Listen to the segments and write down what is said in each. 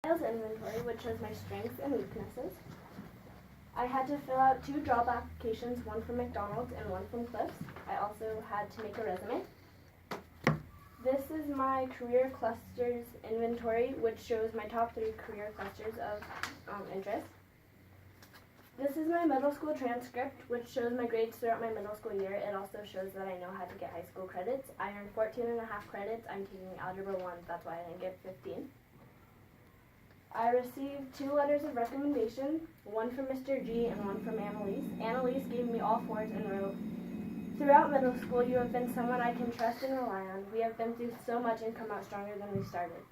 Sales inventory, which shows my strengths and weaknesses. I had to fill out 2 job applications, one from McDonald's and one from Cliff's. I also had to make a resume. This is my career clusters inventory, which shows my top 3 career clusters of interest. This is my middle school transcript, which shows my grades throughout my middle school year. It also shows that I know how to get high school credits. I earned 14.5 credits. I'm taking Algebra 1, that's why I didn't get 15. I received 2 letters of recommendation, one from Mr. G and one from Annalise. Annalise gave me all 4s and wrote, "Throughout middle school, you have been someone I can trust and rely on. We have been through so much and come out stronger than we started.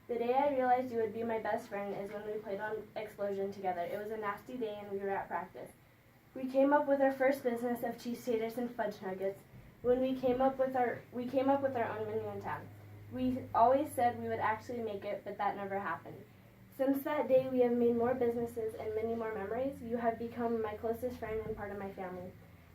The day I realized you would be my best friend is when we played on Explosion together. It was a nasty day and we were at practice. We came up with our first business of cheese taters and fudge nuggets when we came up with our own menu in town. We always said we would actually make it, but that never happened. Since that day, we have made more businesses and many more memories. You have become my closest friend and part of my family.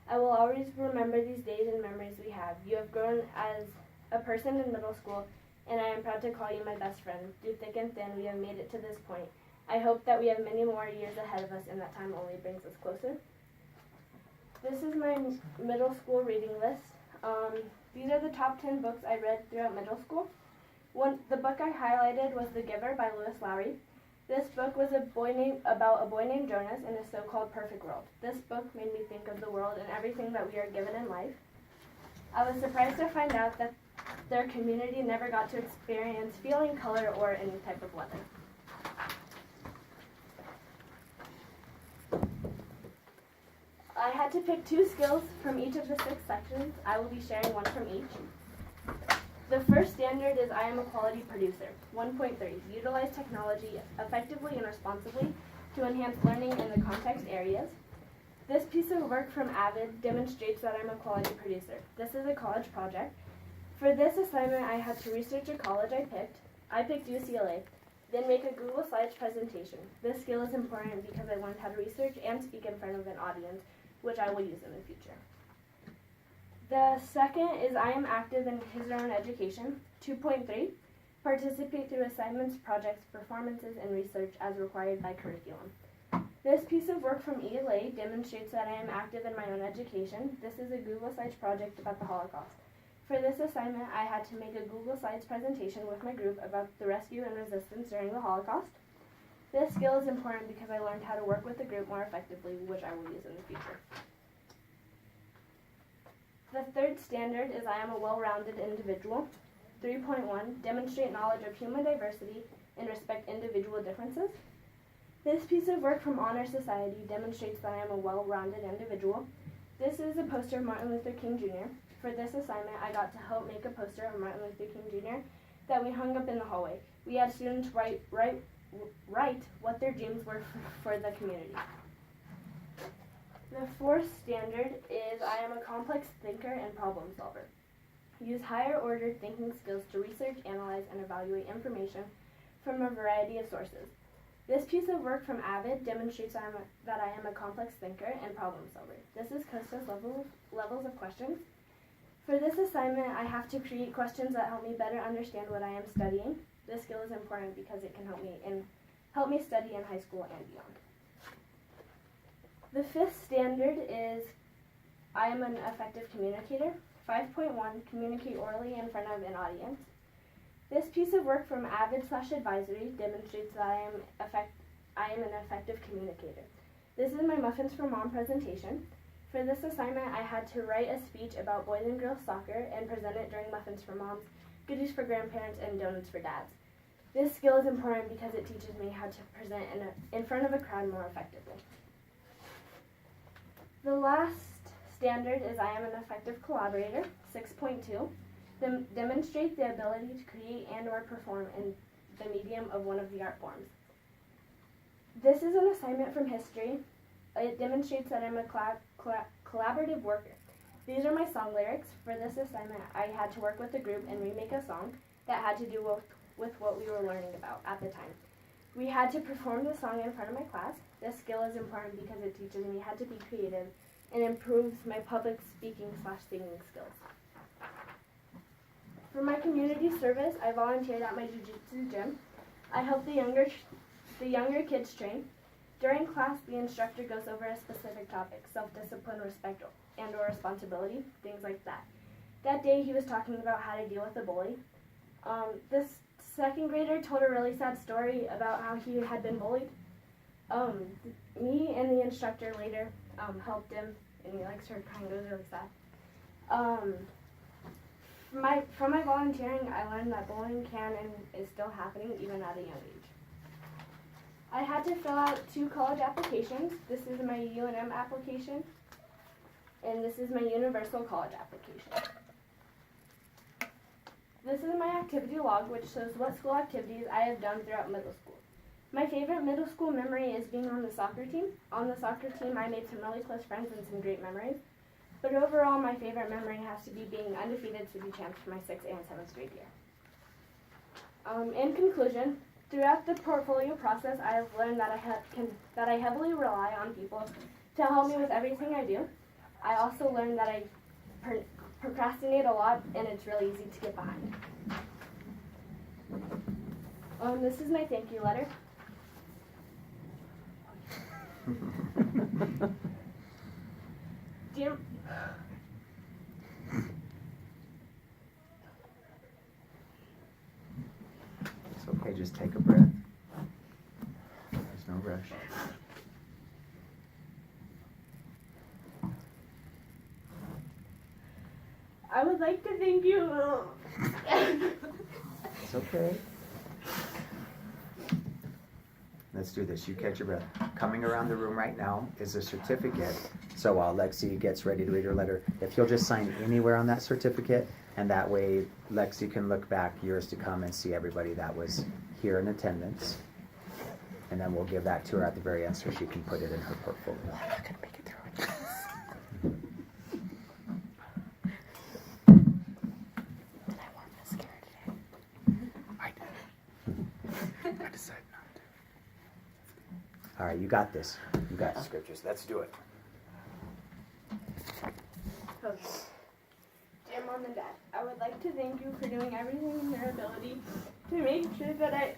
I will always remember these days and memories we have. You have grown as a person in middle school, and I am proud to call you my best friend. Through thick and thin, we have made it to this point. I hope that we have many more years ahead of us, and that time only brings us closer." This is my middle school reading list. These are the top 10 books I read throughout middle school. The book I highlighted was The Giver by Lewis Lowry. This book was about a boy named Jonas in a so-called perfect world. This book made me think of the world and everything that we are given in life. I was surprised to find out that their community never got to experience feeling, color, or any type of weather. I had to pick 2 skills from each of the 6 sections. I will be sharing one from each. The first standard is I am a quality producer. 1.3, utilize technology effectively and responsibly to enhance learning in the context areas. This piece of work from Avid demonstrates that I'm a quality producer. This is a college project. For this assignment, I had to research a college I picked UCLA, then make a Google Slides presentation. This skill is important because I learned how to research and speak in front of an audience, which I will use in the future. The second is I am active in his or own education. 2.3, participate through assignments, projects, performances, and research as required by curriculum. This piece of work from ELA demonstrates that I am active in my own education. This is a Google Slides project about the Holocaust. For this assignment, I had to make a Google Slides presentation with my group about the rescue and resistance during the Holocaust. This skill is important because I learned how to work with the group more effectively, which I will use in the future. The third standard is I am a well-rounded individual. 3.1, demonstrate knowledge of human diversity and respect individual differences. This piece of work from Honor Society demonstrates that I am a well-rounded individual. This is a poster of Martin Luther King Jr. For this assignment, I got to help make a poster of Martin Luther King Jr. that we hung up in the hallway. We had students write what their dreams were for the community. The fourth standard is I am a complex thinker and problem solver. Use higher order thinking skills to research, analyze, and evaluate information from a variety of sources. This piece of work from Avid demonstrates that I am a complex thinker and problem solver. This is Costa's levels of questions. For this assignment, I have to create questions that help me better understand what I am studying. This skill is important because it can help me study in high school and beyond. The fifth standard is I am an effective communicator. 5.1, communicate orally in front of an audience. This piece of work from Avid/Advisory demonstrates that I am an effective communicator. This is my Muffins for Mom presentation. For this assignment, I had to write a speech about boys and girls soccer and present it during Muffins for Moms, Goodies for Grandparents, and Donuts for Dads. This skill is important because it teaches me how to present in front of a crowd more effectively. The last standard is I am an effective collaborator. 6.2, demonstrate the ability to create and or perform in the medium of one of the art forms. This is an assignment from history. It demonstrates that I'm a collaborative worker. These are my song lyrics. For this assignment, I had to work with a group and remake a song that had to do with what we were learning about at the time. We had to perform the song in front of my class. This skill is important because it teaches me how to be creative and improves my public speaking/singing skills. For my community service, I volunteered at my jiu-jitsu gym. I help the younger kids train. During class, the instructor goes over a specific topic, self-discipline, respect, and/or responsibility, things like that. That day, he was talking about how to deal with a bully. This second grader told a really sad story about how he had been bullied. Me and the instructor later helped him, and he started crying. It was really sad. From my volunteering, I learned that bullying can and is still happening even at a young age. I had to fill out 2 college applications. This is my UNM application, and this is my Universal College application. This is my activity log, which shows what school activities I have done throughout middle school. My favorite middle school memory is being on the soccer team. On the soccer team, I made some really close friends and some great memories. But overall, my favorite memory has to be being undefeated city champs for my 6th and 7th grade year. In conclusion, throughout the portfolio process, I have learned that I heavily rely on people to help me with everything I do. I also learned that I procrastinate a lot, and it's really easy to get behind. This is my thank you letter. Dear It's okay, just take a breath. There's no rush. I would like to thank you. It's okay. Let's do this. You catch your breath. Coming around the room right now is a certificate. So while Lexi gets ready to read her letter, if you'll just sign anywhere on that certificate, and that way Lexi can look back years to come and see everybody that was here in attendance. And then we'll give that to her at the very end so she can put it in her portfolio. I'm not gonna make it through it. Did I want mascara today? I did. I decided not to. All right, you got this. You got the scriptures. Let's do it. Okay. Dear Mom and Dad, I would like to thank you for doing everything in your ability to make sure that I...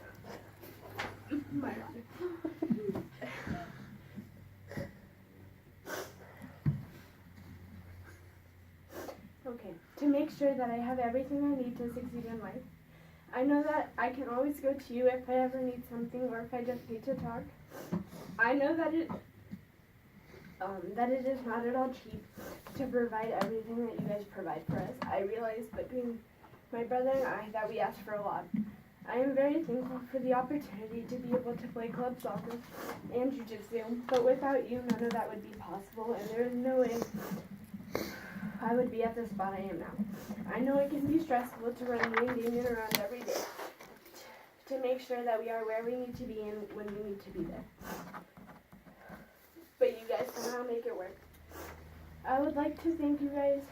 Okay, to make sure that I have everything I need to succeed in life. I know that I can always go to you if I ever need something or if I just need to talk. I know that it is not at all cheap to provide everything that you guys provide for us. I realize between my brother and I that we ask for a lot. I am very thankful for the opportunity to be able to play club soccer and jiu-jitsu, but without you, none of that would be possible, and there is no way I would be at the spot I am now. I know it can be stressful to run me and Damien around every day to make sure that we are where we need to be and when we need to be there. But you guys somehow make it work. I would like to thank you guys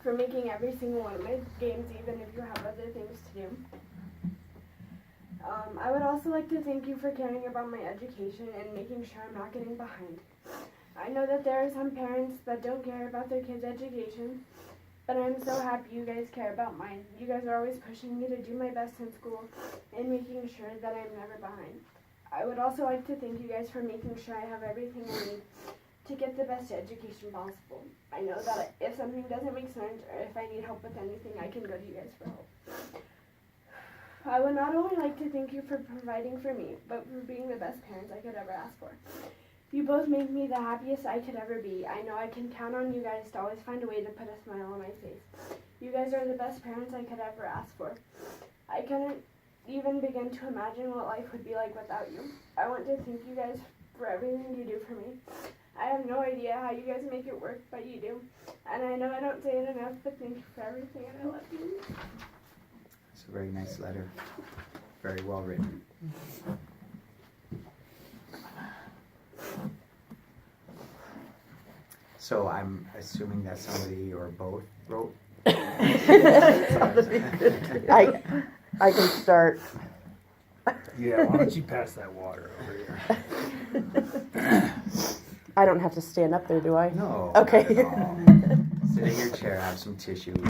for making every single one of my games, even if you have other things to do. I would also like to thank you for caring about my education and making sure I'm not getting behind. I know that there are some parents that don't care about their kids' education, but I'm so happy you guys care about mine. You guys are always pushing me to do my best in school and making sure that I'm never behind. I would also like to thank you guys for making sure I have everything I need to get the best education possible. I know that if something doesn't make sense or if I need help with anything, I can go to you guys for help. I would not only like to thank you for providing for me, but for being the best parents I could ever ask for. You both make me the happiest I could ever be. I know I can count on you guys to always find a way to put a smile on my face. You guys are the best parents I could ever ask for. I couldn't even begin to imagine what life would be like without you. I want to thank you guys for everything you do for me. I have no idea how you guys make it work, but you do. And I know I don't say it enough, but thank you for everything, and I love you. It's a very nice letter. Very well written. So I'm assuming that somebody or both wrote? I can start. Yeah, why don't you pass that water over here? I don't have to stand up there, do I? No. Okay. Not at all. Sit in your chair, have some tissue.